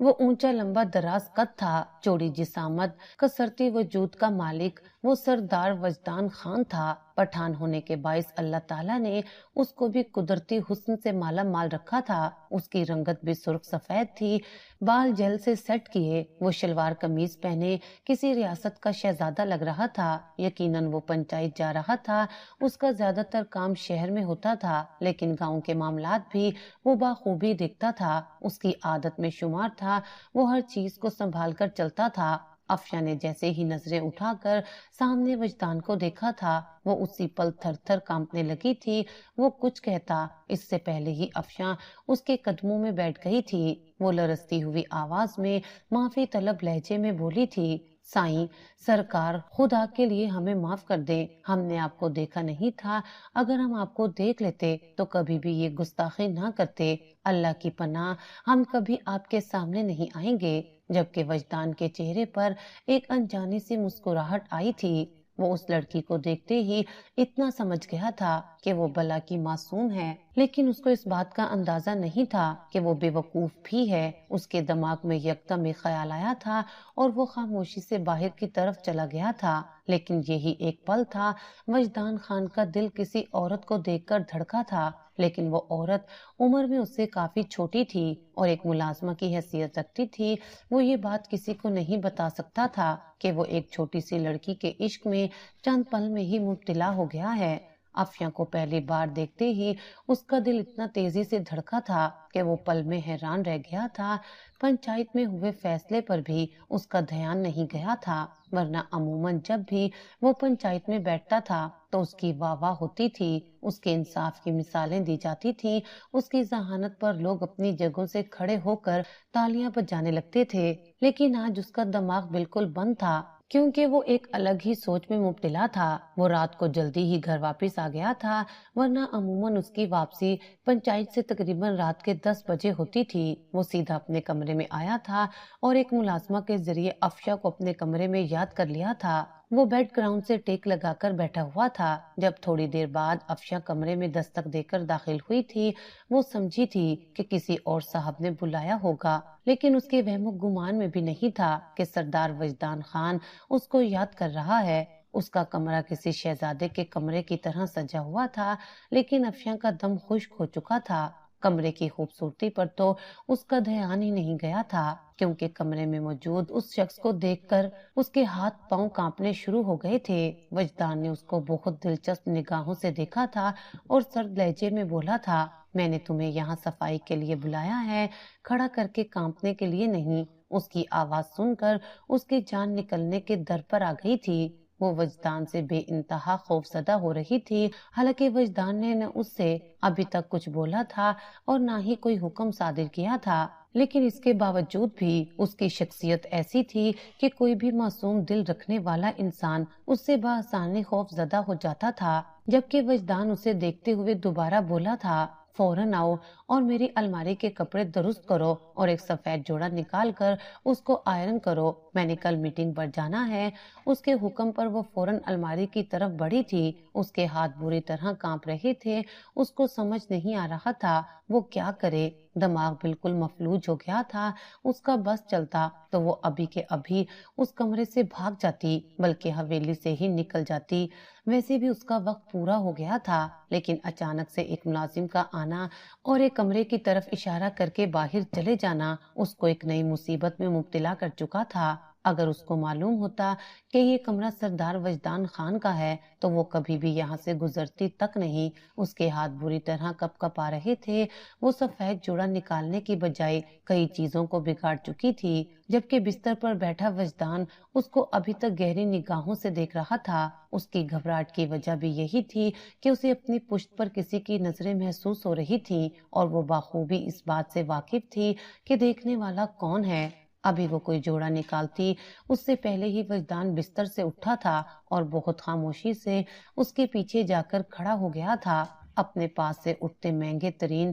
وہ اونچا لمبا دراز قد تھا، چوڑی جسامت، کسرتی وجود کا مالک وہ سردار وجدان خان تھا۔ پٹھان ہونے کے باعث اللہ تعالیٰ نے اس کو بھی قدرتی حسن سے مالا مال رکھا تھا۔ اس کی رنگت بھی سرخ سفید تھی، بال جیل سے سیٹ کیے، وہ شلوار قمیض پہنے کسی ریاست کا شہزادہ لگ رہا تھا۔ یقیناً وہ پنچایت جا رہا تھا۔ اس کا زیادہ تر کام شہر میں ہوتا تھا، لیکن گاؤں کے معاملات بھی وہ بخوبی دیکھتا تھا۔ اس کی عادت میں شمار تھا، وہ ہر چیز کو سنبھال کر چلتا تھا۔ افشاں نے جیسے ہی نظریں اٹھا کر سامنے وجدان کو دیکھا تھا، وہ اسی پل تھر تھر کانپنے لگی تھی۔ وہ کچھ کہتا اس سے پہلے ہی افشاں اس کے قدموں میں بیٹھ گئی تھی۔ وہ لرزتی ہوئی آواز میں معافی طلب لہجے میں بولی تھی، سائیں سرکار، خدا کے لیے ہمیں معاف کر دیں، ہم نے آپ کو دیکھا نہیں تھا۔ اگر ہم آپ کو دیکھ لیتے تو کبھی بھی یہ گستاخی نہ کرتے۔ اللہ کی پناہ، ہم کبھی آپ کے سامنے نہیں آئیں گے۔ جبکہ وجدان کے چہرے پر ایک انجانی سی مسکراہٹ آئی تھی۔ وہ اس لڑکی کو دیکھتے ہی اتنا سمجھ گیا تھا کہ وہ بلا کی معصوم ہے، لیکن اس کو اس بات کا اندازہ نہیں تھا کہ وہ بے وقوف بھی ہے۔ اس کے دماغ میں یکدم ایک خیال آیا تھا اور وہ خاموشی سے باہر کی طرف چلا گیا تھا۔ لیکن یہی ایک پل تھا، وجدان خان کا دل کسی عورت کو دیکھ کر دھڑکا تھا، لیکن وہ عورت عمر میں اس سے کافی چھوٹی تھی اور ایک ملازمہ کی حیثیت رکھتی تھی۔ وہ یہ بات کسی کو نہیں بتا سکتا تھا کہ وہ ایک چھوٹی سی لڑکی کے عشق میں چند پل میں ہی مبتلا ہو گیا ہے۔ افشاں کو پہلی بار دیکھتے ہی اس کا دل اتنا تیزی سے دھڑکا تھا کہ وہ پل میں حیران رہ گیا تھا۔ پنچایت میں ہوئے فیصلے پر بھی اس کا دھیان نہیں گیا تھا، ورنہ عموماً جب بھی وہ پنچایت میں بیٹھتا تھا تو اس کی واہ واہ ہوتی تھی، اس کے انصاف کی مثالیں دی جاتی تھیں، اس کی ذہانت پر لوگ اپنی جگہوں سے کھڑے ہو کر تالیاں بجانے لگتے تھے۔ لیکن آج اس کا دماغ بالکل بند تھا، کیونکہ وہ ایک الگ ہی سوچ میں مبتلا تھا۔ وہ رات کو جلدی ہی گھر واپس آ گیا تھا، ورنہ عموماً اس کی واپسی پنچایت سے تقریباً رات کے 10 بجے ہوتی تھی۔ وہ سیدھا اپنے کمرے میں آیا تھا اور ایک ملازمہ کے ذریعے افشاں کو اپنے کمرے میں یاد کر لیا تھا۔ وہ بیڈ گراؤنڈ سے ٹیک لگا کر بیٹھا ہوا تھا۔ جب تھوڑی دیر بعد افشاں کمرے میں دستک دے کر داخل ہوئی تھی، وہ سمجھی تھی کہ کسی اور صاحب نے بلایا ہوگا، لیکن اس کے وہم و گمان میں بھی نہیں تھا کہ سردار وجدان خان اس کو یاد کر رہا ہے۔ اس کا کمرہ کسی شہزادے کے کمرے کی طرح سجا ہوا تھا، لیکن افشاں کا دم خشک ہو چکا تھا۔ کمرے کی خوبصورتی پر تو اس کا دھیان ہی نہیں گیا تھا، کیونکہ کمرے میں موجود اس شخص کو دیکھ کر اس کے ہاتھ پاؤں کانپنے شروع ہو گئے تھے۔ وجدان نے اس کو بہت دلچسپ نگاہوں سے دیکھا تھا اور سرد لہجے میں بولا تھا، میں نے تمہیں یہاں صفائی کے لیے بلایا ہے، کھڑا کر کے کانپنے کے لیے نہیں۔ اس کی آواز سن کر اس کی جان نکلنے کے در پر آ گئی تھی۔ وہ وجدان سے بے انتہا خوف زدہ ہو رہی تھی، حالانکہ وجدان نے نہ اس سے ابھی تک کچھ بولا تھا اور نہ ہی کوئی حکم صادر کیا تھا، لیکن اس کے باوجود بھی اس کی شخصیت ایسی تھی کہ کوئی بھی معصوم دل رکھنے والا انسان اس سے بآسانی خوف زدہ ہو جاتا تھا۔ جبکہ وجدان اسے دیکھتے ہوئے دوبارہ بولا تھا، فوراً آؤ اور میری الماری کے کپڑے درست کرو اور ایک سفید جوڑا نکال کر اس کو آئرن کرو، میں نے کل میٹنگ پر جانا ہے۔ اس کے حکم پر وہ فوراً الماری کی طرف بڑھی تھی۔ اس کے ہاتھ بری طرح کانپ رہے تھے، اس کو سمجھ نہیں آ رہا تھا وہ کیا کرے۔ دماغ بالکل مفلوج ہو گیا تھا۔ اس کا بس چلتا تو وہ ابھی کے ابھی اس کمرے سے بھاگ جاتی، بلکہ حویلی سے ہی نکل جاتی۔ ویسے بھی اس کا وقت پورا ہو گیا تھا، لیکن اچانک سے ایک ملازم کا آنا اور ایک کمرے کی طرف اشارہ کر کے باہر چلے جانا اس کو ایک نئی مصیبت میں مبتلا کر چکا تھا۔ اگر اس کو معلوم ہوتا کہ یہ کمرہ سردار وجدان خان کا ہے تو وہ کبھی بھی یہاں سے گزرتی تک نہیں۔ اس کے ہاتھ بری طرح کپ کپ آ رہے تھے، وہ سفید جوڑا نکالنے کی بجائے کئی چیزوں کو بگاڑ چکی تھی، جبکہ بستر پر بیٹھا وجدان اس کو ابھی تک گہری نگاہوں سے دیکھ رہا تھا۔ اس کی گھبراہٹ کی وجہ بھی یہی تھی کہ اسے اپنی پشت پر کسی کی نظریں محسوس ہو رہی تھیں اور وہ بخوبی اس بات سے واقف تھی کہ دیکھنے والا کون ہے۔ ابھی وہ کوئی جوڑا نکالتی اس سے پہلے ہی وجدان بستر سے اٹھا تھا اور بہت خاموشی سے اس کے پیچھے جا کر کھڑا ہو گیا تھا۔ اپنے پاس سے اٹھتے مہنگے ترین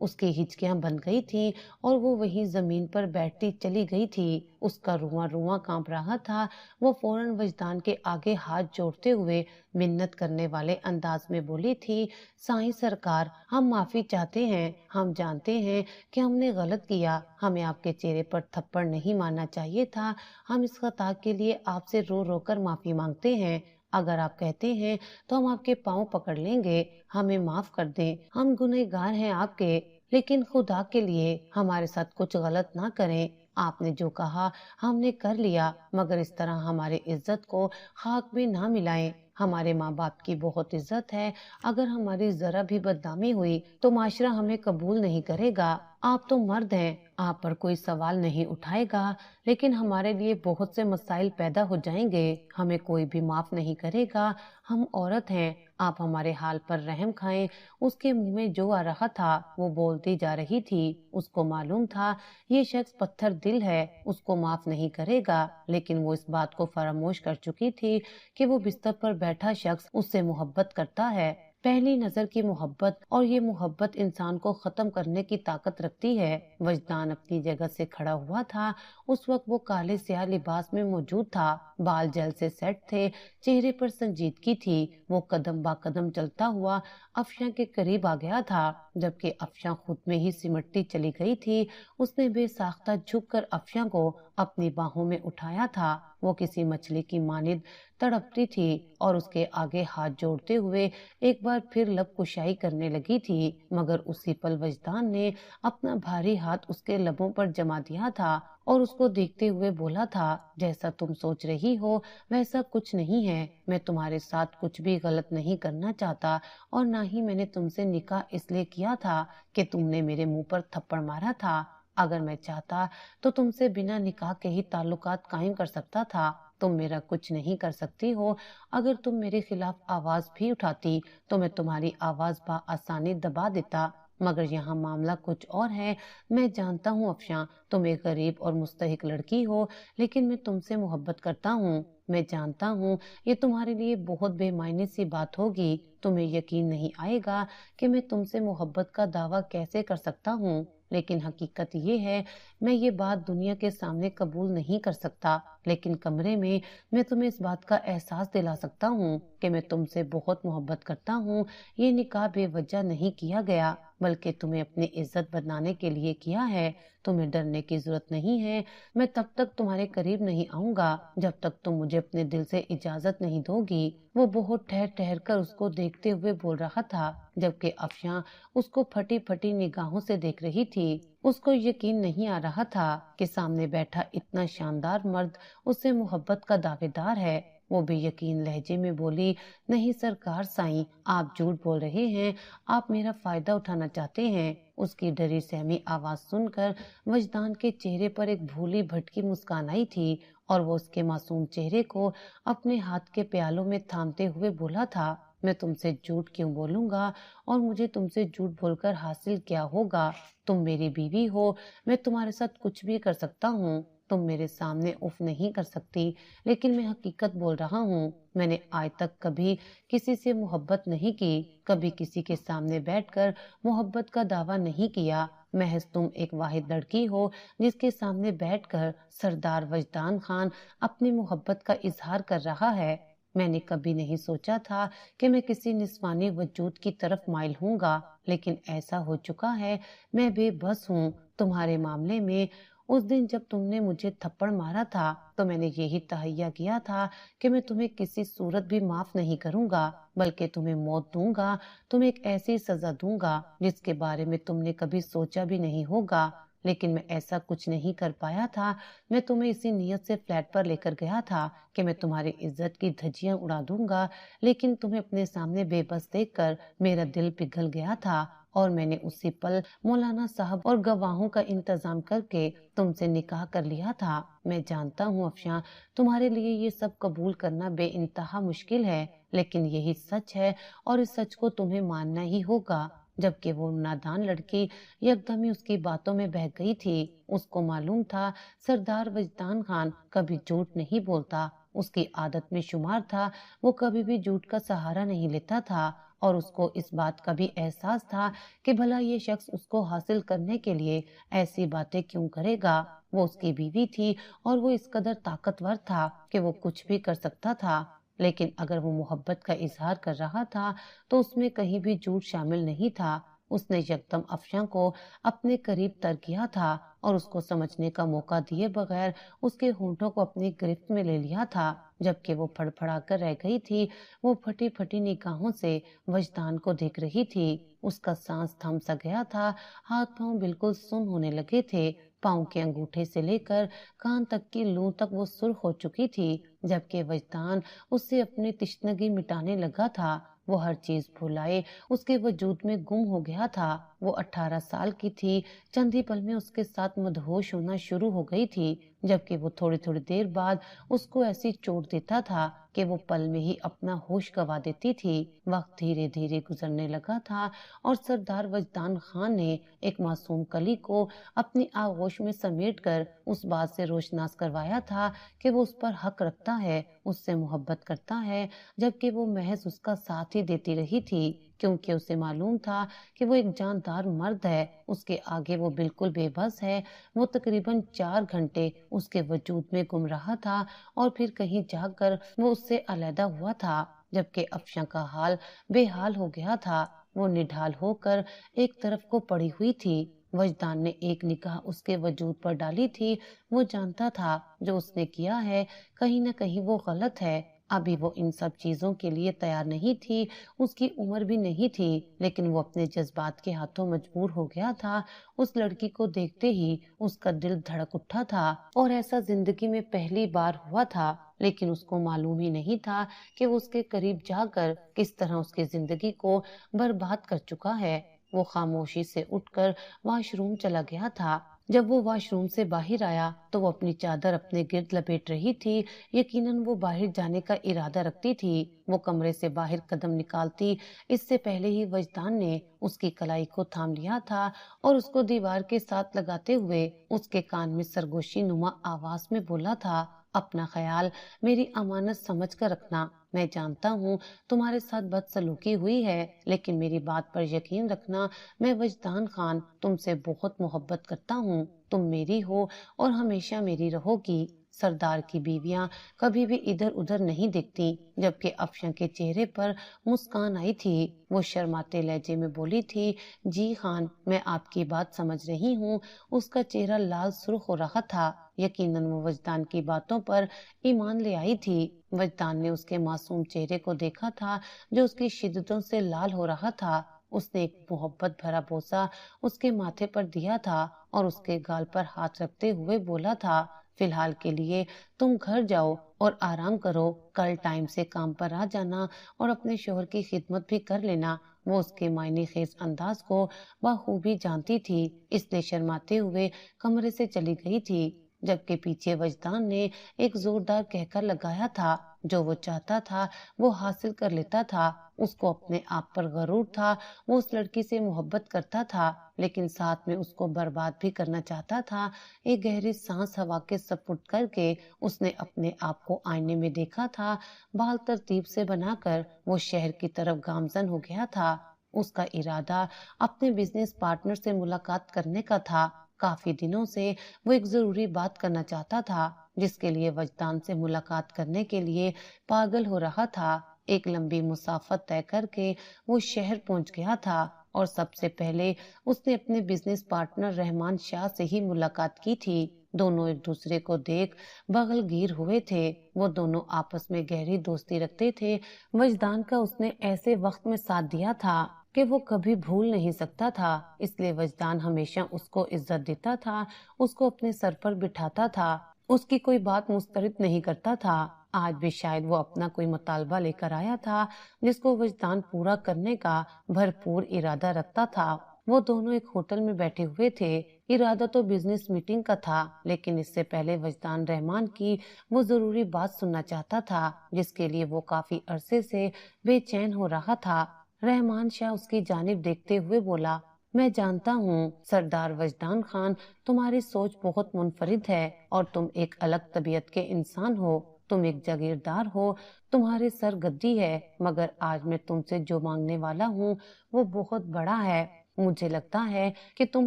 اس کی ہچکیاں بن گئی تھیں اور وہ وہیں زمین پر بیٹھتی چلی گئی تھی۔ اس کا رواں رواں کانپ رہا تھا۔ وہ فوراً وجدان کے آگے ہاتھ جوڑتے ہوئے منت کرنے والے انداز میں بولی تھی، سائیں سرکار، ہم معافی چاہتے ہیں، ہم جانتے ہیں کہ ہم نے غلط کیا، ہمیں آپ کے چہرے پر تھپڑ نہیں مارنا چاہیے تھا، ہم اس خطا کے لیے آپ سے رو رو کر معافی مانگتے ہیں، اگر آپ کہتے ہیں تو ہم آپ کے پاؤں پکڑ لیں گے، ہمیں معاف کر دیں، ہم گنہگار ہیں آپ کے، لیکن خدا کے لیے ہمارے ساتھ کچھ غلط نہ کریں، آپ نے جو کہا ہم نے کر لیا، مگر اس طرح ہمارے عزت کو خاک میں نہ ملائیں، ہمارے ماں باپ کی بہت عزت ہے، اگر ہماری ذرا بھی بدنامی ہوئی تو معاشرہ ہمیں قبول نہیں کرے گا، آپ تو مرد ہیں، آپ پر کوئی سوال نہیں اٹھائے گا، لیکن ہمارے لیے بہت سے مسائل پیدا ہو جائیں گے، ہمیں کوئی بھی معاف نہیں کرے گا، ہم عورت ہیں، آپ ہمارے حال پر رحم کھائیں۔ اس کے منہ میں جو آ رہا تھا وہ بولتی جا رہی تھی، اس کو معلوم تھا یہ شخص پتھر دل ہے، اس کو معاف نہیں کرے گا، لیکن وہ اس بات کو فراموش کر چکی تھی کہ وہ بستر پر بیٹھا شخص اس سے محبت کرتا ہے، پہلی نظر کی محبت، اور یہ محبت انسان کو ختم کرنے کی طاقت رکھتی ہے۔ وجدان اپنی جگہ سے کھڑا ہوا تھا، اس وقت وہ کالے سیاہ لباس میں موجود تھا، بال جل سے سیٹ تھے، چہرے پر سنجیدگی تھی، وہ قدم با قدم چلتا ہوا افشاں کے قریب آ گیا تھا، جبکہ افشاں خود میں ہی سمٹتی چلی گئی تھی، اس نے بے ساختہ جھک کر افشاں کو اپنی باہوں میں اٹھایا تھا، وہ کسی مچھلی کی مانند تڑپتی تھی اور اس کے آگے ہاتھ جوڑتے ہوئے ایک بار پھر لب کشائی کرنے لگی تھی، مگر اسی پل وجدان نے اپنا بھاری ہاتھ اس کے لبوں پر جما دیا تھا اور اس کو دیکھتے ہوئے بولا تھا، جیسا تم سوچ رہی ہو ویسا کچھ نہیں ہے، میں تمہارے ساتھ کچھ بھی غلط نہیں کرنا چاہتا، اور نہ ہی میں نے تم سے نکاح اس لیے کیا تھا کہ تم نے میرے منہ پر تھپڑ مارا تھا، اگر میں چاہتا تو تم سے بنا نکاح کے ہی تعلقات قائم کر سکتا تھا، تم میرا کچھ نہیں کر سکتی ہو، اگر تم میرے خلاف آواز بھی اٹھاتی تو میں تمہاری آواز بآسانی دبا دیتا، مگر یہاں معاملہ کچھ اور ہے، میں جانتا ہوں افشاں تم ایک غریب اور مستحق لڑکی ہو، لیکن میں تم سے محبت کرتا ہوں، میں جانتا ہوں یہ تمہارے لیے بہت بے معنی سی بات ہوگی، تمہیں یقین نہیں آئے گا کہ میں تم سے محبت کا دعویٰ کیسے کر سکتا ہوں، لیکن حقیقت یہ ہے میں یہ بات دنیا کے سامنے قبول نہیں کر سکتا، لیکن کمرے میں میں تمہیں اس بات کا احساس دلا سکتا ہوں کہ میں تم سے بہت محبت کرتا ہوں، یہ نکاح بے وجہ نہیں کیا گیا بلکہ تمہیں اپنی عزت بنانے کے لیے کیا ہے، تمہیں ڈرنے کی ضرورت نہیں ہے، میں تب تک تمہارے قریب نہیں آؤں گا جب تک تم مجھے اپنے دل سے اجازت نہیں دو گی۔ وہ بہت ٹھہر ٹھہر کر اس کو دیکھتے ہوئے بول رہا تھا، جبکہ افشاں اس کو پھٹی پھٹی نگاہوں سے دیکھ رہی تھی، اس کو یقین نہیں آ رہا تھا کہ سامنے بیٹھا اتنا شاندار مرد اس سے محبت کا دعوے دار ہے، وہ بے یقین لہجے میں بولی، نہیں سرکار سائیں، آپ جھوٹ بول رہے ہیں، آپ میرا فائدہ اٹھانا چاہتے ہیں۔ اس کی ڈری سہمی آواز سن کر وجدان کے چہرے پر ایک بھولی بھٹکی مسکان آئی تھی اور وہ اس کے معصوم چہرے کو اپنے ہاتھ کے پیالوں میں تھامتے ہوئے بولا تھا، میں تم سے جھوٹ کیوں بولوں گا اور مجھے تم سے جھوٹ بول کر حاصل کیا ہوگا، تم میری بیوی ہو، میں تمہارے ساتھ کچھ بھی کر سکتا ہوں، تم میرے سامنے اف نہیں کر سکتی، لیکن میں حقیقت بول رہا ہوں، میں نے آج تک کبھی کسی سے محبت نہیں کی، کبھی کسی کے سامنے بیٹھ کر محبت کا دعویٰ نہیں کیا، محض تم ایک واحد لڑکی ہو جس کے سامنے بیٹھ کر سردار وجدان خان اپنی محبت کا اظہار کر رہا ہے، میں نے کبھی نہیں سوچا تھا کہ میں کسی نسوانی وجود کی طرف مائل ہوں گا، لیکن ایسا ہو چکا ہے، میں بے بس ہوں تمہارے معاملے میں، اس دن جب تم نے مجھے تھپڑ مارا تھا تو میں نے یہی تہیہ کیا تھا کہ میں تمہیں کسی صورت بھی معاف نہیں کروں گا بلکہ تمہیں موت دوں گا، تمہیں ایک ایسی سزا دوں گا جس کے بارے میں تم نے کبھی سوچا بھی نہیں ہوگا، لیکن میں ایسا کچھ نہیں کر پایا تھا، میں تمہیں اسی نیت سے فلیٹ پر لے کر گیا تھا کہ میں تمہاری عزت کی دھجیاں اڑا دوں گا، لیکن تمہیں اپنے سامنے بے بس دیکھ کر میرا دل پگھل گیا تھا اور میں نے اسی پل مولانا صاحب اور گواہوں کا انتظام کر کے تم سے نکاح کر لیا تھا، میں جانتا ہوں افشاں تمہارے لیے یہ سب قبول کرنا بے انتہا مشکل ہے، لیکن یہی سچ ہے اور اس سچ کو تمہیں ماننا ہی ہوگا، جبکہ وہ نادان لڑکی یکدم ہی اس کی باتوں میں بہہ گئی تھی، اس کو معلوم تھا سردار وجدان خان کبھی جھوٹ نہیں بولتا، اس کی عادت میں شمار تھا وہ کبھی بھی جھوٹ کا سہارا نہیں لیتا تھا اور اس کو اس بات کا بھی احساس تھا کہ بھلا یہ شخص اس کو حاصل کرنے کے لیے ایسی باتیں کیوں کرے گا۔ وہ اس کی بیوی تھی اور وہ اس قدر طاقتور تھا کہ وہ کچھ بھی کر سکتا تھا، لیکن اگر وہ محبت کا اظہار کر رہا تھا تو اس میں کہیں بھی جھوٹ شامل نہیں تھا۔ اس نے یکدم افشاں کو اپنے قریب تر کیا تھا اور اس کو سمجھنے کا موقع دیے بغیر اس کے ہونٹوں کو اپنی گرفت میں لے لیا تھا۔ جبکہ وہ پھڑ پھڑا کر رہ گئی تھی، وہ پھٹی پھٹی نگاہوں سے وجدان کو دیکھ رہی تھی۔ اس کا سانس تھم سا گیا تھا، ہاتھ پاؤں بالکل سن ہونے لگے تھے، پاؤں کے انگوٹھے سے لے کر کان تک کی لو تک وہ سرخ ہو چکی تھی، جبکہ وجدان اس سے اپنی تشنگی مٹانے لگا تھا۔ وہ ہر چیز بھلائے اس کے وجود میں گم ہو گیا تھا۔ وہ 18 سال کی تھی، چند ہی پل میں اس کے ساتھ مدہوش ہونا شروع ہو گئی تھی، جبکہ وہ تھوڑی تھوڑی دیر بعد اس کو ایسی چوٹ دیتا تھا کہ وہ پل میں ہی اپنا ہوش گنوا دیتی تھی۔ وقت دھیرے دھیرے گزرنے لگا تھا اور سردار وجدان خان نے ایک معصوم کلی کو اپنی آغوش میں سمیٹ کر اس بات سے روشناس کروایا تھا کہ وہ اس پر حق رکھتا ہے، اس سے محبت کرتا ہے، جبکہ وہ محض اس کا ساتھ ہی دیتی رہی تھی، کیونکہ اسے معلوم تھا کہ وہ ایک جاندار مرد ہے، اس کے آگے وہ بالکل بے بس ہے۔ وہ تقریباً 4 گھنٹے اس کے وجود میں گم رہا تھا اور پھر کہیں جا کر وہ اس سے علیحدہ ہوا تھا، جبکہ افشاں کا حال بے حال ہو گیا تھا۔ وہ نڈھال ہو کر ایک طرف کو پڑی ہوئی تھی۔ وجدان نے ایک نگاہ اس کے وجود پر ڈالی تھی، وہ جانتا تھا جو اس نے کیا ہے کہیں نہ کہیں وہ غلط ہے۔ ابھی وہ ان سب چیزوں کے لیے تیار نہیں تھی، اس کی عمر بھی نہیں تھی، لیکن وہ اپنے جذبات کے ہاتھوں مجبور ہو گیا تھا۔ اس لڑکی کو دیکھتے ہی اس کا دل دھڑک اٹھا تھا اور ایسا زندگی میں پہلی بار ہوا تھا، لیکن اس کو معلوم ہی نہیں تھا کہ وہ اس کے قریب جا کر کس طرح اس کی زندگی کو برباد کر چکا ہے۔ وہ خاموشی سے اٹھ کر واش روم چلا گیا تھا۔ جب وہ واش روم سے باہر آیا تو وہ اپنی چادر اپنے گرد لپیٹ رہی تھی، یقیناً وہ باہر جانے کا ارادہ رکھتی تھی۔ وہ کمرے سے باہر قدم نکالتی اس سے پہلے ہی وجدان نے اس کی کلائی کو تھام لیا تھا اور اس کو دیوار کے ساتھ لگاتے ہوئے اس کے کان میں سرگوشی نما آواز میں بولا تھا، اپنا خیال میری امانت سمجھ کر رکھنا۔ میں جانتا ہوں تمہارے ساتھ بدسلوکی ہوئی ہے، لیکن میری بات پر یقین رکھنا، میں وجدان خان تم سے بہت محبت کرتا ہوں، تم میری ہو اور ہمیشہ میری رہو گی۔ سردار کی بیویاں کبھی بھی ادھر ادھر نہیں دیکھتی، جبکہ افشاں کے چہرے پر مسکان آئی تھی۔ وہ شرماتے لہجے میں بولی تھی، جی خان، میں آپ کی بات سمجھ رہی ہوں۔ اس کا چہرہ لال سرخ ہو رہا تھا، یقیناً وہ وجدان کی باتوں پر ایمان لے آئی تھی۔ وجدان نے اس کے معصوم چہرے کو دیکھا تھا جو اس کی شدتوں سے لال ہو رہا تھا۔ اس نے ایک محبت بھرا بوسہ اس کے ماتھے پر دیا تھا اور اس کے گال پر ہاتھ رکھتے ہوئے بولا تھا، فی الحال کے لیے تم گھر جاؤ اور آرام کرو، کل ٹائم سے کام پر آ جانا اور اپنے شوہر کی خدمت بھی کر لینا۔ وہ اس کے معنی خیز انداز کو بخوبی جانتی تھی، اس لیے شرماتے ہوئے کمرے سے چلی گئی تھی، جبکہ پیچھے وجدان نے ایک زوردار کہکر لگایا تھا، جو وہ چاہتا تھا وہ حاصل کر لیتا تھا۔ اس کو اپنے آپ پر غرور تھا، وہ اس لڑکی سے محبت کرتا تھا، لیکن ساتھ میں اس کو برباد بھی کرنا چاہتا تھا۔ ایک گہری سانس ہوا کے سپرد کر کے اس نے اپنے آپ کو آئینے میں دیکھا تھا، بال ترتیب سے بنا کر وہ شہر کی طرف گامزن ہو گیا تھا۔ اس کا ارادہ اپنے بزنس پارٹنر سے ملاقات کرنے کا تھا۔ کافی دنوں سے وہ ایک ضروری بات کرنا چاہتا تھا، جس کے لیے وجدان سے ملاقات کرنے کے لیے پاگل ہو رہا تھا۔ ایک لمبی مسافت طے کر کے وہ شہر پہنچ گیا تھا اور سب سے پہلے اس نے اپنے بزنس پارٹنر رحمان شاہ سے ہی ملاقات کی تھی۔ دونوں ایک دوسرے کو دیکھ بغل گیر ہوئے تھے، وہ دونوں آپس میں گہری دوستی رکھتے تھے۔ وجدان کا اس نے ایسے وقت میں ساتھ دیا تھا کہ وہ کبھی بھول نہیں سکتا تھا، اس لیے وجدان ہمیشہ اس کو عزت دیتا تھا، اس کو اپنے سر پر بٹھاتا تھا، اس کی کوئی بات مسترد نہیں کرتا تھا۔ آج بھی شاید وہ اپنا کوئی مطالبہ لے کر آیا تھا جس کو وجدان پورا کرنے کا بھرپور ارادہ رکھتا تھا۔ وہ دونوں ایک ہوٹل میں بیٹھے ہوئے تھے، ارادہ تو بزنس میٹنگ کا تھا، لیکن اس سے پہلے وجدان رحمان کی وہ ضروری بات سننا چاہتا تھا جس کے لیے وہ کافی عرصے سے بے چین ہو رہا تھا۔ رحمان شاہ اس کی جانب دیکھتے ہوئے بولا، میں جانتا ہوں سردار وجدان خان، تمہاری سوچ بہت منفرد ہے اور تم ایک الگ طبیعت کے انسان ہو، تم ایک جاگیردار ہو، تمہارے سر گدی ہے، مگر آج میں تم سے جو مانگنے والا ہوں وہ بہت بڑا ہے۔ مجھے لگتا ہے کہ تم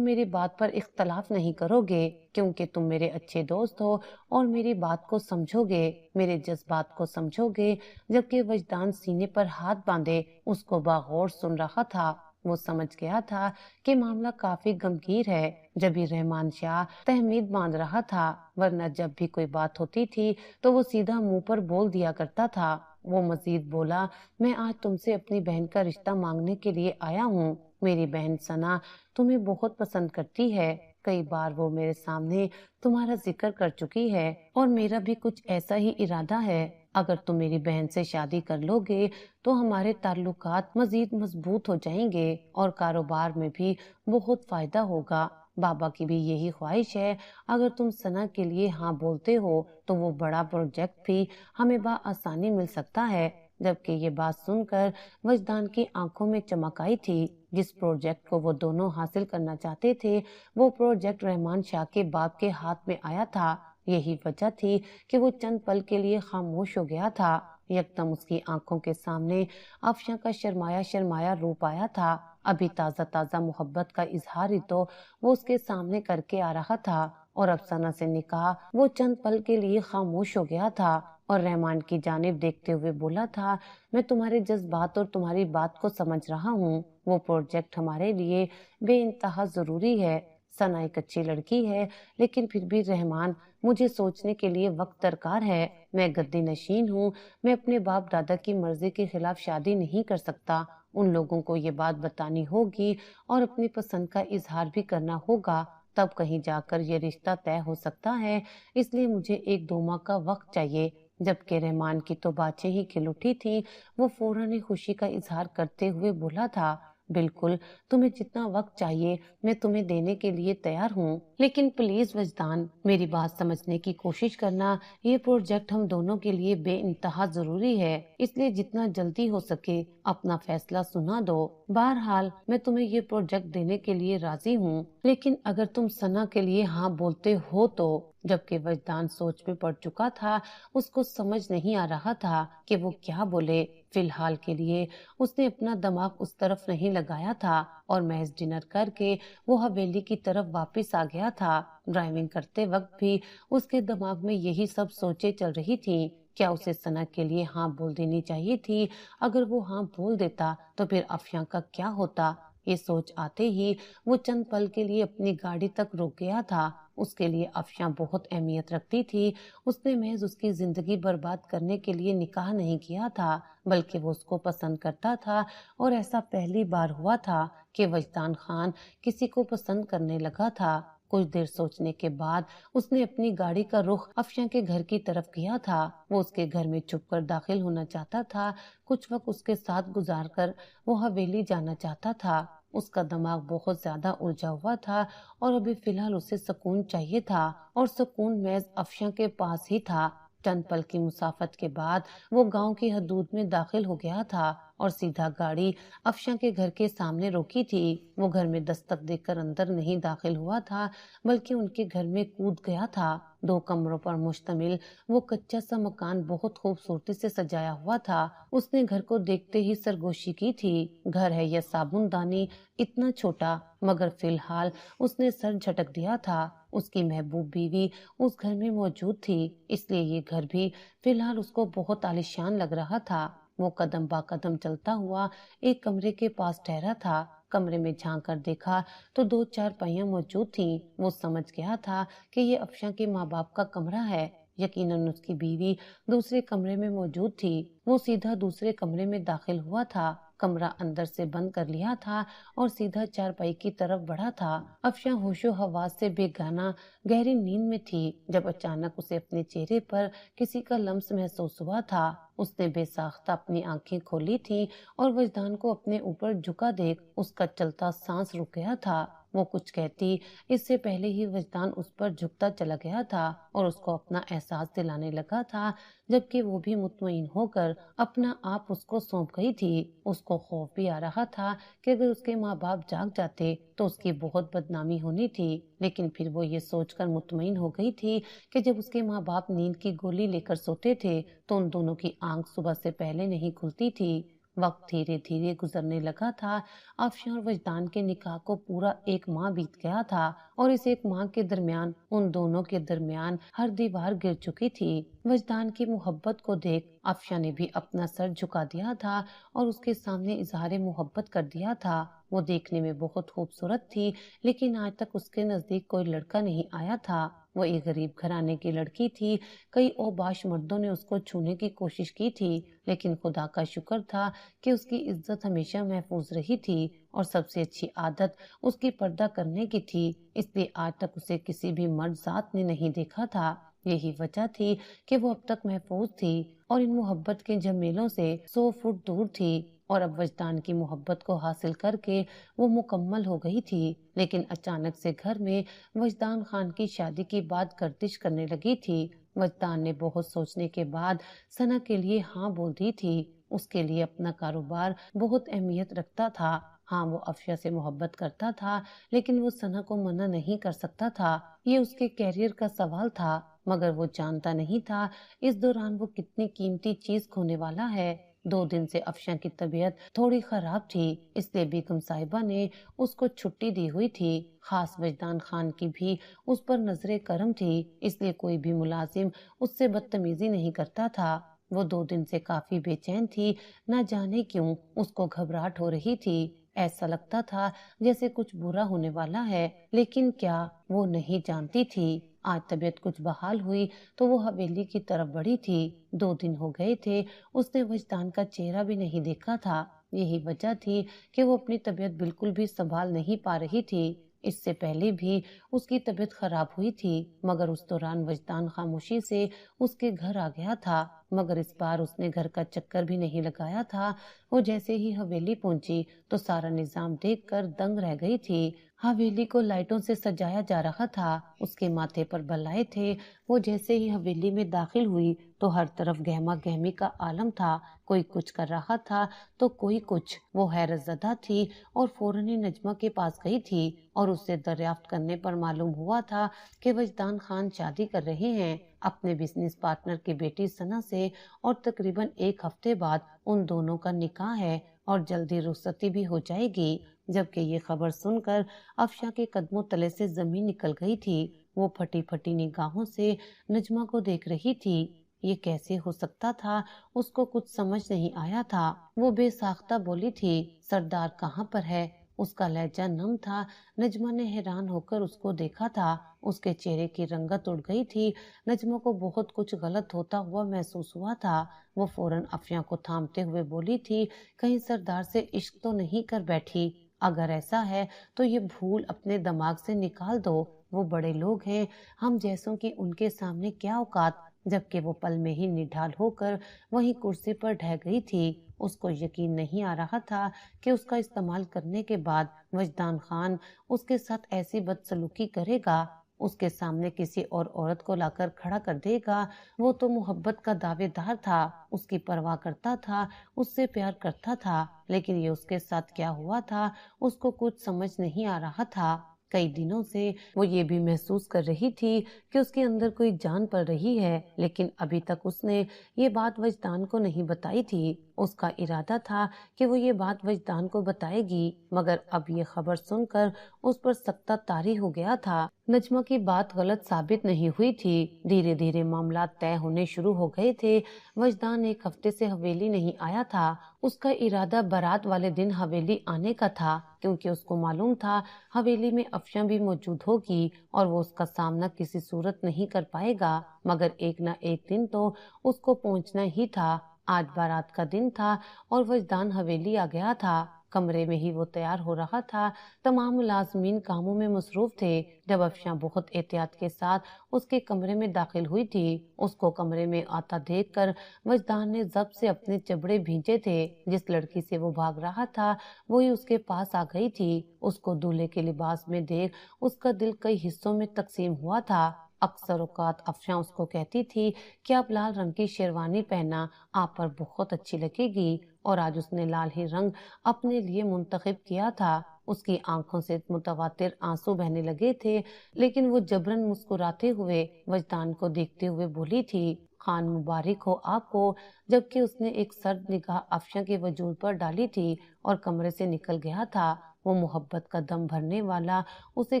میری بات پر اختلاف نہیں کرو گے، کیونکہ تم میرے اچھے دوست ہو اور میری بات کو سمجھو گے، میرے جذبات کو سمجھو گے۔ جبکہ وجدان سینے پر ہاتھ باندھے اس کو باغور سن رہا تھا، وہ سمجھ گیا تھا کہ معاملہ کافی گمگیر ہے۔ جبھی رحمان شاہ تحمید باندھ رہا تھا، ورنہ جب بھی کوئی بات ہوتی تھی تو وہ سیدھا منہ پر بول دیا کرتا تھا۔ وہ مزید بولا، میں آج تم سے اپنی بہن کا رشتہ مانگنے کے لیے آیا ہوں۔ میری بہن ثنا تمہیں بہت پسند کرتی ہے، کئی بار وہ میرے سامنے تمہارا ذکر کر چکی ہے، اور میرا بھی کچھ ایسا ہی ارادہ ہے۔ اگر تم میری بہن سے شادی کر لو گے تو ہمارے تعلقات مزید مضبوط ہو جائیں گے اور کاروبار میں بھی بہت فائدہ ہوگا۔ بابا کی بھی یہی خواہش ہے۔ اگر تم ثنا کے لیے ہاں بولتے ہو تو وہ بڑا پروجیکٹ بھی ہمیں بآسانی مل سکتا ہے۔ جبکہ یہ بات سن کر وجدان کی آنکھوں میں چمک آئی تھی۔ جس پروجیکٹ کو وہ دونوں حاصل کرنا چاہتے تھے وہ پروجیکٹ رحمان شاہ کے باپ کے ہاتھ میں آیا تھا۔ یہی وجہ تھی کہ وہ چند پل کے لیے خاموش ہو گیا تھا۔ یکدم اس کی آنکھوں کے سامنے افشاں کا شرمایا شرمایا روپ آیا تھا۔ ابھی تازہ تازہ محبت کا اظہار ہی تو وہ اس کے سامنے کر کے آ رہا تھا، اور اب ثنا سے نکاح وہ چند پل کے لیے خاموش ہو گیا تھا اور رحمان کی جانب دیکھتے ہوئے بولا تھا، میں تمہارے جذبات اور تمہاری بات کو سمجھ رہا ہوں۔ وہ پروجیکٹ ہمارے لیے بے انتہا ضروری ہے۔ ثنا ایک اچھی لڑکی ہے، لیکن پھر بھی رحمان، مجھے سوچنے کے لیے وقت درکار ہے۔ میں گدی نشین ہوں، میں اپنے باپ دادا کی مرضی کے خلاف شادی نہیں کر سکتا۔ ان لوگوں کو یہ بات بتانی ہوگی اور اپنی پسند کا اظہار بھی کرنا ہوگا، تب کہیں جا کر یہ رشتہ طے ہو سکتا ہے۔ اس لیے مجھے 1-2 ماہ کا وقت چاہیے۔ جبکہ رحمان کی تو باتیں ہی کھل اٹھی تھی، وہ فوراً خوشی کا اظہار کرتے ہوئے بولا تھا، بالکل، تمہیں جتنا وقت چاہیے میں تمہیں دینے کے لیے تیار ہوں، لیکن پلیز وجدان، میری بات سمجھنے کی کوشش کرنا۔ یہ پروجیکٹ ہم دونوں کے لیے بے انتہا ضروری ہے، اس لیے جتنا جلدی ہو سکے اپنا فیصلہ سنا دو۔ بہرحال میں تمہیں یہ پروجیکٹ دینے کے لیے راضی ہوں، لیکن اگر تم ثنا کے لیے ہاں بولتے ہو تو۔ جبکہ وجدان سوچ میں پڑ چکا تھا، اس کو سمجھ نہیں آ رہا تھا کہ وہ کیا بولے۔ فی الحال کے لیے اس نے اپنا دماغ اس طرف نہیں لگایا تھا اور محض ڈنر کر کے وہ حویلی کی طرف واپس آ گیا تھا۔ ڈرائیونگ کرتے وقت بھی اس کے دماغ میں یہی سب سوچیں چل رہی تھیں۔ کیا اسے ثنا کے لیے ہاں بول دینی چاہیے تھی؟ اگر وہ ہاں بول دیتا تو پھر افشاں کا کیا ہوتا؟ یہ سوچ آتے ہی وہ چند پل کے لیے اپنی گاڑی تک رک گیا تھا۔ اس کے لیے افشاں بہت اہمیت رکھتی تھی۔ اس نے محض اس کی زندگی برباد کرنے کے لیے نکاح نہیں کیا تھا، بلکہ وہ اس کو پسند کرتا تھا، اور ایسا پہلی بار ہوا تھا کہ وجدان خان کسی کو پسند کرنے لگا تھا۔ کچھ دیر سوچنے کے بعد اس نے اپنی گاڑی کا رخ افشاں کے گھر کی طرف کیا تھا۔ وہ اس کے گھر میں چھپ کر داخل ہونا چاہتا تھا، کچھ وقت اس کے ساتھ گزار کر وہ حویلی جانا چاہتا تھا۔ اس کا دماغ بہت زیادہ الجھا ہوا تھا اور ابھی فی الحال اسے سکون چاہیے تھا، اور سکون محض افشاں کے پاس ہی تھا۔ چند پل کی مسافت کے بعد وہ گاؤں کی حدود میں داخل ہو گیا تھا اور سیدھا گاڑی افشاں کے گھر کے سامنے روکی تھی۔ وہ گھر میں دستک دے کر اندر نہیں داخل ہوا تھا، بلکہ ان کے گھر میں کود گیا تھا۔ 2 کمروں پر مشتمل وہ کچا سا مکان بہت خوبصورتی سے سجایا ہوا تھا۔ اس نے گھر کو دیکھتے ہی سرگوشی کی تھی۔ گھر ہے یا صابن دانی، اتنا چھوٹا، مگر فی الحال اس نے سر جھٹک دیا تھا۔ اس کی محبوب بیوی اس گھر میں موجود تھی، اس لیے یہ گھر بھی فی الحال اس کو بہت عالیشان لگ رہا تھا۔ وہ قدم با قدم چلتا ہوا ایک کمرے کے پاس ٹھہرا تھا۔ کمرے میں جھانک کر دیکھا تو 2 چارپائیاں موجود تھیں۔ وہ سمجھ گیا تھا کہ یہ افشاں کے ماں باپ کا کمرہ ہے۔ یقیناً اس کی بیوی دوسرے کمرے میں موجود تھی۔ وہ سیدھا دوسرے کمرے میں داخل ہوا تھا، کمرہ اندر سے بند کر لیا تھا اور سیدھا چارپائی کی طرف بڑھا تھا۔ افشاں ہوش و حواس سے بے گانہ گہری نیند میں تھی جب اچانک اسے اپنے چہرے پر کسی کا لمس محسوس ہوا تھا۔ اس نے بے ساختہ اپنی آنکھیں کھولی تھیں اور وجدان کو اپنے اوپر جھکا دیکھ اس کا چلتا سانس رک گیا تھا۔ وہ کچھ کہتی اس سے پہلے ہی وجدان اس پر جھکتا چلا گیا تھا اور اس کو اپنا احساس دلانے لگا تھا، جبکہ وہ بھی مطمئن ہو کر اپنا آپ اس کو سونپ گئی تھی۔ اس کو خوف بھی آ رہا تھا کہ اگر اس کے ماں باپ جاگ جاتے تو اس کی بہت بدنامی ہونی تھی، لیکن پھر وہ یہ سوچ کر مطمئن ہو گئی تھی کہ جب اس کے ماں باپ نیند کی گولی لے کر سوتے تھے تو ان دونوں کی آنکھ صبح سے پہلے نہیں کھلتی تھی۔ وقت دھیرے دھیرے گزرنے لگا تھا۔ افشاں اور وجدان کے نکاح کو پورا 1 ماہ بیت گیا تھا اور اس 1 ماہ کے درمیان ان دونوں کے درمیان ہر دیوار گر چکی تھی۔ وجدان کی محبت کو دیکھ افشاں نے بھی اپنا سر جھکا دیا تھا اور اس کے سامنے اظہار محبت کر دیا تھا۔ وہ دیکھنے میں بہت خوبصورت تھی، لیکن آج تک اس کے نزدیک کوئی لڑکا نہیں آیا تھا۔ وہ ایک غریب گھرانے کی لڑکی تھی۔ کئی اوباش مردوں نے اس کو چھونے کی کوشش کی تھی، لیکن خدا کا شکر تھا کہ اس کی عزت ہمیشہ محفوظ رہی تھی اور سب سے اچھی عادت اس کی پردہ کرنے کی تھی، اس لیے آج تک اسے کسی بھی مرد ذات نے نہیں دیکھا تھا۔ یہی وجہ تھی کہ وہ اب تک محفوظ تھی اور ان محبت کے جھمیلوں سے 100 فٹ دور تھی، اور اب وجدان کی محبت کو حاصل کر کے وہ مکمل ہو گئی تھی۔ لیکن اچانک سے گھر میں وجدان خان کی شادی کی بات گردش کرنے لگی تھی۔ وجدان نے بہت سوچنے کے بعد ثنا کے لیے ہاں بول دی تھی۔ اس کے لیے اپنا کاروبار بہت اہمیت رکھتا تھا۔ ہاں، وہ افشاں سے محبت کرتا تھا، لیکن وہ ثنا کو منع نہیں کر سکتا تھا۔ یہ اس کے کیریئر کا سوال تھا، مگر وہ جانتا نہیں تھا اس دوران وہ کتنی قیمتی چیز کھونے والا ہے۔ 2 دن سے افشاں کی طبیعت تھوڑی خراب تھی، اس لیے بیگم صاحبہ نے اس کو چھٹی دی ہوئی تھی۔ خاص وجدان خان کی بھی اس پر نظر کرم تھی، اس لیے کوئی بھی ملازم اس سے بدتمیزی نہیں کرتا تھا۔ وہ 2 دن سے کافی بے چین تھی، نہ جانے کیوں اس کو گھبراہٹ ہو رہی تھی۔ ایسا لگتا تھا جیسے کچھ برا ہونے والا ہے، لیکن کیا وہ نہیں جانتی تھی۔ آج طبیعت کچھ بحال ہوئی تو وہ حویلی کی طرف بڑھی تھی۔ 2 دن ہو گئے تھے اس نے وجدان کا چہرہ بھی نہیں دیکھا تھا۔ یہی وجہ تھی کہ وہ اپنی طبیعت بالکل بھی سنبھال نہیں پا رہی تھی۔ اس سے پہلے بھی اس کی طبیعت خراب ہوئی تھی، مگر اس دوران وجدان خاموشی سے اس کے گھر آ گیا تھا، مگر اس بار اس نے گھر کا چکر بھی نہیں لگایا تھا۔ وہ جیسے ہی حویلی پہنچی تو سارا نظام دیکھ کر دنگ رہ گئی تھی۔ حویلی کو لائٹوں سے سجایا جا رہا تھا، اس کے ماتھے پر بلائے تھے۔ وہ جیسے ہی حویلی میں داخل ہوئی تو ہر طرف گہما گہمی کا عالم تھا، کوئی کچھ کر رہا تھا تو کوئی کچھ۔ وہ حیرت زدہ تھی اور فوراً ہی نجمہ کے پاس گئی تھی اور اس سے دریافت کرنے پر معلوم ہوا تھا کہ وجدان خان شادی کر رہے ہیں اپنے بزنس پارٹنر کی بیٹی ثنا سے، اور تقریباً 1 ہفتے بعد ان دونوں کا نکاح ہے اور جلدی رخصتی بھی ہو جائے گی۔ جبکہ یہ خبر سن کر افشاں کے قدموں تلے سے زمین نکل گئی تھی۔ وہ پھٹی پھٹی نگاہوں سے نجمہ کو دیکھ رہی تھی۔ یہ کیسے ہو سکتا تھا؟ اس کو کچھ سمجھ نہیں آیا تھا۔ وہ بے ساختہ بولی تھی، سردار کہاں پر ہے؟ اس کا لہجہ نم تھا۔ نجمہ نے حیران ہو کر اس کو دیکھا تھا، اس کے چہرے کی رنگت اڑ گئی تھی۔ نجمہ کو بہت کچھ غلط ہوتا ہوا محسوس ہوا تھا۔ وہ فوراً افشاں کو تھامتے ہوئے بولی تھی، کہیں سردار سے عشق تو نہیں کر بیٹھی؟ اگر ایسا ہے تو یہ بھول اپنے دماغ سے نکال دو۔ وہ بڑے لوگ ہیں، ہم جیسوں کی ان کے سامنے کیا اوقات؟ جبکہ وہ پل میں ہی نڈھال ہو کر وہیں کرسی پر ڈھہ گئی تھی۔ اس کو یقین نہیں آ رہا تھا کہ اس کا استعمال کرنے کے بعد وجدان خان اس کے ساتھ ایسی بدسلوکی کرے گا، اس کے سامنے کسی اور عورت کو لا کر کھڑا کر دے گا۔ وہ تو محبت کا دعوے دار تھا، اس کی پرواہ کرتا تھا، اس سے پیار کرتا تھا، لیکن یہ اس کے ساتھ کیا ہوا تھا اس کو کچھ سمجھ نہیں آ رہا تھا۔ کئی دنوں سے وہ یہ بھی محسوس کر رہی تھی کہ اس کے اندر کوئی جان پڑ رہی ہے، لیکن ابھی تک اس نے یہ بات وجدان کو نہیں بتائی تھی۔ اس کا ارادہ تھا کہ وہ یہ بات وجدان کو بتائے گی، مگر اب یہ خبر سن کر اس پر سختہ طاری ہو گیا تھا۔ نجمہ کی بات غلط ثابت نہیں ہوئی تھی۔ دھیرے دھیرے معاملات طے ہونے شروع ہو گئے تھے۔ وجدان 1 ہفتے سے حویلی نہیں آیا تھا۔ اس کا ارادہ بارات والے دن حویلی آنے کا تھا، کیونکہ اس کو معلوم تھا حویلی میں افشاں بھی موجود ہوگی اور وہ اس کا سامنا کسی صورت نہیں کر پائے گا، مگر ایک نہ ایک دن تو اس کو پہنچنا ہی تھا۔ آج بارات کا دن تھا اور وجدان حویلی آ گیا تھا۔ کمرے میں ہی وہ تیار ہو رہا تھا۔ تمام ملازمین کاموں میں مصروف تھے۔ جب افشاں بہت احتیاط کے ساتھ اس کے کمرے میں داخل ہوئی تھی، اس کو کمرے میں آتا دیکھ کر وجدان نے ضبط سے اپنے چبڑے بھینچے تھے۔ جس لڑکی سے وہ بھاگ رہا تھا وہی اس کے پاس آ گئی تھی۔ اس کو دولہے کے لباس میں دیکھ اس کا دل کئی حصوں میں تقسیم ہوا تھا۔ اکثر اوقات افشاں اس کو کہتی تھی کہ آپ لال رنگ کی شیروانی پہننا آپ پر بہت اچھی لگے گی، اور آج اس نے لال ہی رنگ اپنے لیے منتخب کیا تھا۔ اس کی آنکھوں سے متواتر آنسو بہنے لگے تھے، لیکن وہ جبرن مسکراتے ہوئے وجدان کو دیکھتے ہوئے بولی تھی، خان مبارک ہو آپ کو، جبکہ اس نے ایک سرد نگاہ افشاں کے وجود پر ڈالی تھی اور کمرے سے نکل گیا تھا۔ وہ محبت کا دم بھرنے والا اسے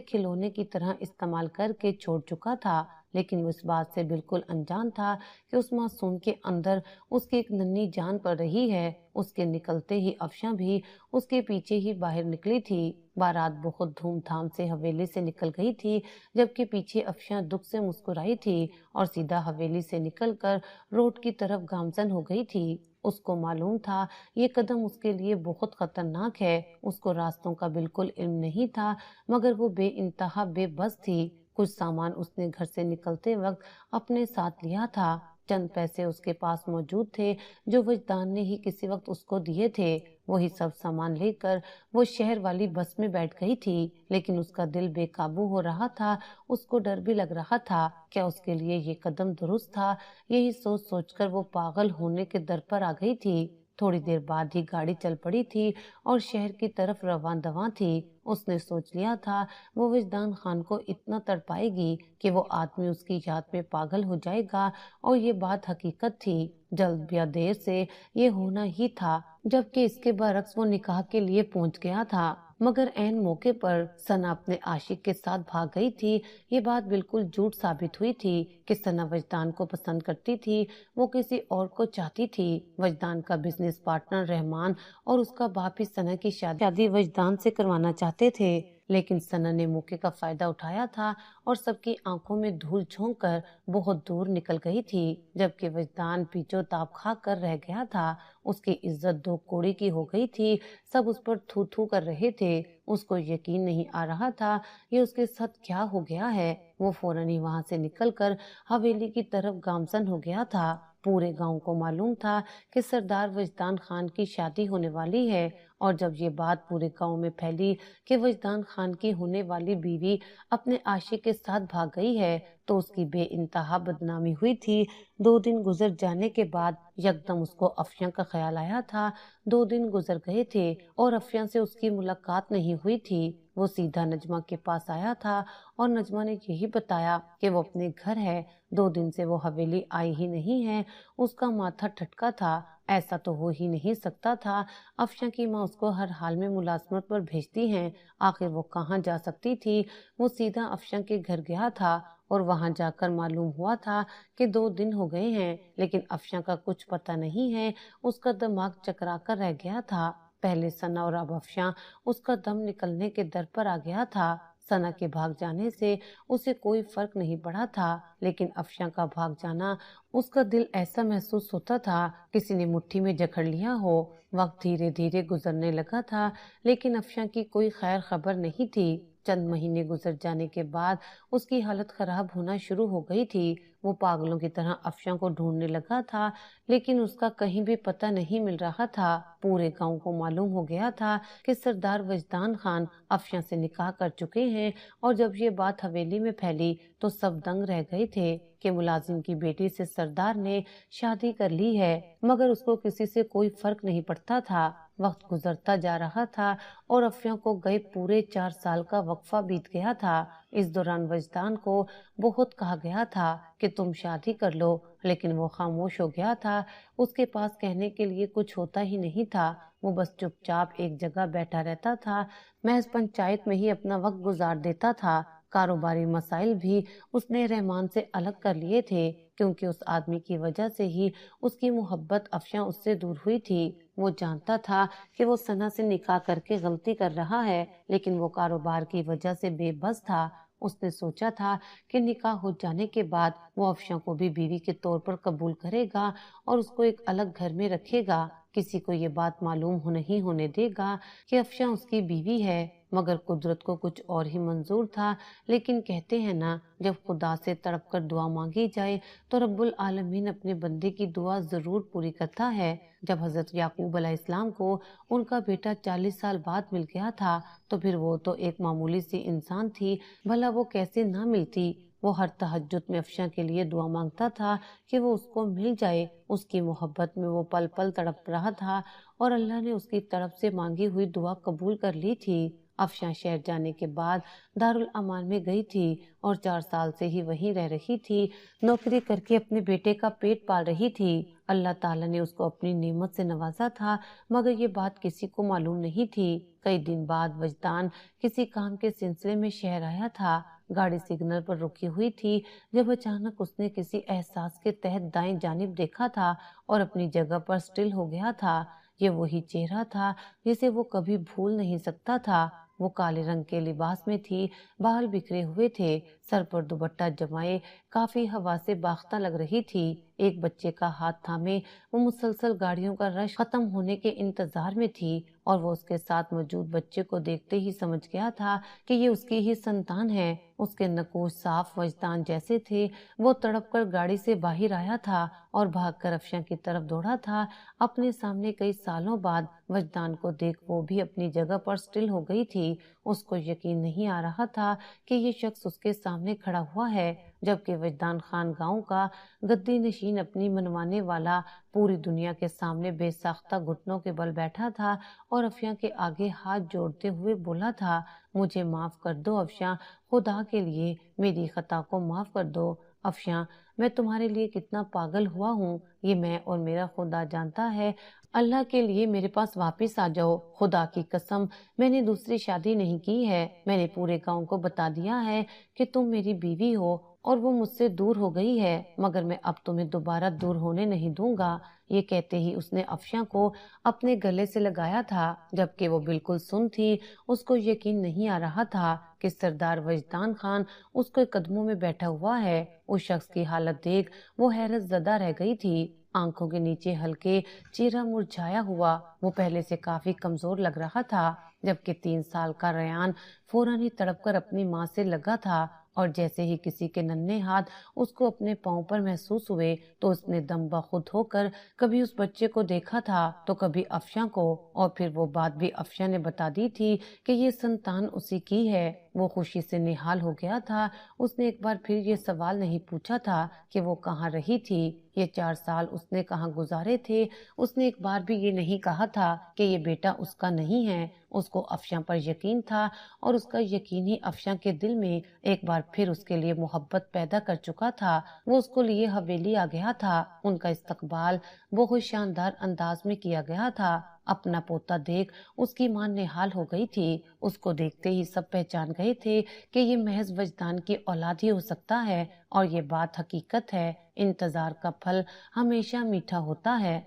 کھلونے کی طرح استعمال کر کے چھوڑ چکا تھا، لیکن وہ اس بات سے بالکل انجان تھا کہ اس معصوم کے اندر اس کی ایک ننھی جان پڑ رہی ہے۔ اس کے نکلتے ہی افشاں بھی اس کے پیچھے ہی باہر نکلی تھی۔ بارات بہت دھوم دھام سے حویلی سے نکل گئی تھی، جبکہ پیچھے افشاں دکھ سے مسکرائی تھی اور سیدھا حویلی سے نکل کر روڈ کی طرف گامزن ہو گئی تھی۔ اس کو معلوم تھا یہ قدم اس کے لیے بہت خطرناک ہے۔ اس کو راستوں کا بالکل علم نہیں تھا، مگر وہ بے انتہا بے بس تھی۔ کچھ سامان اس نے گھر سے نکلتے وقت اپنے ساتھ لیا تھا۔ چند پیسے اس کے پاس موجود تھے جو وجدان نے ہی کسی وقت اس کو دیے تھے۔ وہی سب سامان لے کر وہ شہر والی بس میں بیٹھ گئی تھی، لیکن اس کا دل بے قابو ہو رہا تھا۔ اس کو ڈر بھی لگ رہا تھا، کیا اس کے لیے یہ قدم درست تھا؟ یہی سوچ سوچ کر وہ پاگل ہونے کے در پر آ گئی تھی۔ تھوڑی دیر بعد ہی گاڑی چل پڑی تھی اور شہر کی طرف رواں دواں تھی۔ اس نے سوچ لیا تھا وہ وجدان خان کو اتنا تڑپائے گی کہ وہ آدمی اس کی یاد میں پاگل ہو جائے گا، اور یہ بات حقیقت تھی۔ جلد یا دیر سے یہ ہونا ہی تھا، جبکہ اس کے برعکس وہ نکاح کے لیے پہنچ گیا تھا، مگر عین موقع پر ثنا اپنے عاشق کے ساتھ بھاگ گئی تھی۔ یہ بات بالکل جھوٹ ثابت ہوئی تھی کہ ثنا وجدان کو پسند کرتی تھی، وہ کسی اور کو چاہتی تھی۔ وجدان کا بزنس پارٹنر رحمان اور اس کا باپ ہی ثنا کی شادی وجدان سے کروانا چاہتے تھے، لیکن ثنا نے موقع کا فائدہ اٹھایا تھا اور سب کی آنکھوں میں دھول جھونک کر بہت دور نکل گئی تھی، جبکہ وجدان پیچو تاب کھا کر رہ گیا تھا۔ اس کی عزت دو کوڑی کی ہو گئی تھی، سب اس پر تھو تھو کر رہے تھے۔ اس کو یقین نہیں آ رہا تھا یہ اس کے ساتھ کیا ہو گیا ہے۔ وہ فوراً ہی وہاں سے نکل کر حویلی کی طرف گامزن ہو گیا تھا۔ پورے گاؤں کو معلوم تھا کہ سردار وجدان خان کی شادی ہونے والی ہے، اور جب یہ بات پورے گاؤں میں پھیلی کہ وجدان خان کی ہونے والی بیوی اپنے عاشق کے ساتھ بھاگ گئی ہے تو اس کی بے انتہا بدنامی ہوئی تھی۔ 2 دن گزر جانے کے بعد یکدم اس کو افشاں کا خیال آیا تھا۔ 2 دن گزر گئے تھے اور افشاں سے اس کی ملاقات نہیں ہوئی تھی۔ وہ سیدھا نجمہ کے پاس آیا تھا اور نجمہ نے یہی بتایا کہ وہ اپنے گھر ہے، 2 دن سے وہ حویلی آئی ہی نہیں ہے۔ اس کا ماتھا ٹھٹکا تھا، ایسا تو ہو ہی نہیں سکتا تھا۔ افشاں کی ماں اس کو ہر حال میں ملازمت پر بھیجتی ہیں، آخر وہ کہاں جا سکتی تھی؟ وہ سیدھا افشاں کے گھر گیا تھا اور وہاں جا کر معلوم ہوا تھا کہ 2 دن ہو گئے ہیں، لیکن افشاں کا کچھ پتہ نہیں ہے۔ اس کا دماغ چکرا کر رہ گیا تھا۔ پہلے ثنا اور اب افشاں، اس کا دم نکلنے کے در پر آ گیا تھا۔ ثنا کے بھاگ جانے سے اسے کوئی فرق نہیں پڑا تھا، لیکن افشاں کا بھاگ جانا اس کا دل ایسا محسوس ہوتا تھا کسی نے مٹھی میں جکڑ لیا ہو۔ وقت دھیرے دھیرے گزرنے لگا تھا، لیکن افشاں کی کوئی خیر خبر نہیں تھی۔ چند مہینے گزر جانے کے بعد اس کی حالت خراب ہونا شروع ہو گئی تھی۔ وہ پاگلوں کی طرح افشاں کو ڈھونڈنے لگا تھا، لیکن اس کا کہیں بھی پتہ نہیں مل رہا تھا۔ پورے گاؤں کو معلوم ہو گیا تھا کہ سردار وجدان خان افشاں سے نکاح کر چکے ہیں، اور جب یہ بات حویلی میں پھیلی تو سب دنگ رہ گئے تھے کہ ملازم کی بیٹی سے سردار نے شادی کر لی ہے، مگر اس کو کسی سے کوئی فرق نہیں پڑتا تھا۔ وقت گزرتا جا رہا تھا اور افشاں کو گئے پورے 4 سال کا وقفہ بیت گیا تھا۔ اس دوران وجدان کو بہت کہا گیا تھا کہ تم شادی کر لو، لیکن وہ خاموش ہو گیا تھا۔ اس کے پاس کہنے کے لیے کچھ ہوتا ہی نہیں تھا۔ وہ بس چپ چاپ ایک جگہ بیٹھا رہتا تھا، محض پنچایت میں ہی اپنا وقت گزار دیتا تھا۔ کاروباری مسائل بھی اس نے رحمان سے الگ کر لیے تھے، کیونکہ اس آدمی کی وجہ سے ہی اس کی محبت افشاں اس سے دور ہوئی تھی۔ وہ جانتا تھا کہ وہ ثنا سے نکاح کر کے غلطی کر رہا ہے، لیکن وہ کاروبار کی وجہ سے بے بس تھا۔ اس نے سوچا تھا کہ نکاح ہو جانے کے بعد وہ افشاں کو بھی بیوی کے طور پر قبول کرے گا اور اس کو ایک الگ گھر میں رکھے گا، کسی کو یہ بات معلوم نہیں ہونے دے گا کہ افشاں اس کی بیوی ہے، مگر قدرت کو کچھ اور ہی منظور تھا۔ لیکن کہتے ہیں نا، جب خدا سے تڑپ کر دعا مانگی جائے تو رب العالمین اپنے بندے کی دعا ضرور پوری کرتا ہے۔ جب حضرت یعقوب علیہ السلام کو ان کا بیٹا 40 سال بعد مل گیا تھا تو پھر وہ تو ایک معمولی سی انسان تھی، بھلا وہ کیسے نہ ملتی۔ وہ ہر تہجد میں افشاں کے لیے دعا مانگتا تھا کہ وہ اس کو مل جائے۔ اس کی محبت میں وہ پل پل تڑپ رہا تھا اور اللہ نے اس کی طرف سے مانگی ہوئی دعا قبول کر لی تھی۔ افشاں شہر جانے کے بعد دارالامان میں گئی تھی اور 4 سال سے ہی وہیں رہ رہی تھی، نوکری کر کے اپنے بیٹے کا پیٹ پال رہی تھی۔ اللہ تعالیٰ نے اس کو اپنی نعمت سے نوازا تھا، مگر یہ بات کسی کو معلوم نہیں تھی۔ کئی دن بعد وجدان کسی کام کے سلسلے میں شہر آیا تھا۔ گاڑی سگنل پر رکی ہوئی تھی جب اچانک اس نے کسی احساس کے تحت دائیں جانب دیکھا تھا اور اپنی جگہ پر سٹل ہو گیا تھا۔ یہ وہی چہرہ تھا جسے وہ کبھی بھول نہیں سکتا تھا۔ وہ کالے رنگ کے لباس میں تھی، بال بکھرے ہوئے تھے، سر پر دوپٹہ جمائے کافی ہوا سے باختہ لگ رہی تھی۔ ایک بچے کا ہاتھ تھامے وہ مسلسل گاڑیوں کا رش ختم ہونے کے انتظار میں تھی اور وہ اس کے ساتھ موجود بچے کو دیکھتے ہی سمجھ گیا تھا کہ یہ اس کی ہی سنتان ہے۔ اس کے نقوش صاف وجدان جیسے تھے۔ وہ تڑپ کر گاڑی سے باہر آیا تھا اور بھاگ کر افشاں کی طرف دوڑا تھا۔ اپنے سامنے کئی سالوں بعد وجدان کو دیکھ وہ بھی اپنی جگہ پر سٹل ہو گئی تھی۔ اس کو یقین نہیں آ رہا تھا کہ یہ شخص اس کے سامنے کھڑا ہوا ہے، جبکہ وجدان خان گاؤں کا گدی نشین اپنی منوانے والا پوری دنیا کے سامنے بے ساختہ گھٹنوں کے بل بیٹھا تھا اور افشاں کے آگے ہاتھ جوڑتے ہوئے بولا تھا، مجھے معاف کر دو افشاں، خدا کے لیے میری خطا کو معاف کر دو۔ افشاں، میں تمہارے لیے کتنا پاگل ہوا ہوں یہ میں اور میرا خدا جانتا ہے۔ اللہ کے لیے میرے پاس واپس آ جاؤ۔ خدا کی قسم میں نے دوسری شادی نہیں کی ہے۔ میں نے پورے گاؤں کو بتا دیا ہے کہ تم میری بیوی ہو اور وہ مجھ سے دور ہو گئی ہے، مگر میں اب تمہیں دوبارہ دور ہونے نہیں دوں گا۔ یہ کہتے ہی اس نے افشاں کو اپنے گلے سے لگایا تھا، جبکہ وہ بالکل سن تھی۔ اس کو یقین نہیں آ رہا تھا کہ سردار وجدان خان اس کے قدموں میں بیٹھا ہوا ہے۔ اس شخص کی حالت دیکھ وہ حیرت زدہ رہ گئی تھی۔ آنکھوں کے نیچے ہلکے چہرہ مرجھایا ہوا، وہ پہلے سے کافی کمزور لگ رہا تھا، جبکہ 3 سال کا ریان فوراً ہی تڑپ کر اپنی ماں سے لگا تھا اور جیسے ہی کسی کے ننھے ہاتھ اس کو اپنے پاؤں پر محسوس ہوئے تو اس نے دم بخود ہو کر کبھی اس بچے کو دیکھا تھا تو کبھی افشاں کو، اور پھر وہ بات بھی افشاں نے بتا دی تھی کہ یہ سنتان اسی کی ہے۔ وہ خوشی سے نہال ہو گیا تھا۔ اس نے ایک بار پھر یہ سوال نہیں پوچھا تھا کہ وہ کہاں رہی تھی، یہ 4 سال اس نے کہاں گزارے تھے۔ اس نے ایک بار بھی یہ نہیں کہا تھا کہ یہ بیٹا اس کا نہیں ہے۔ اس کو افشاں پر یقین تھا اور اس کا یقین ہی افشاں کے دل میں ایک بار پھر اس کے لیے محبت پیدا کر چکا تھا۔ وہ اس کو لیے حویلی آ گیا تھا۔ ان کا استقبال بہت شاندار انداز میں کیا گیا تھا۔ اپنا پوتا دیکھ اس کی ماں نہال ہو گئی تھی۔ اس کو دیکھتے ہی سب پہچان گئے تھے کہ یہ محض وجدان کی اولاد ہی ہو سکتا ہے، اور یہ بات حقیقت ہے۔ انتظار کا پھل ہمیشہ میٹھا ہوتا ہے۔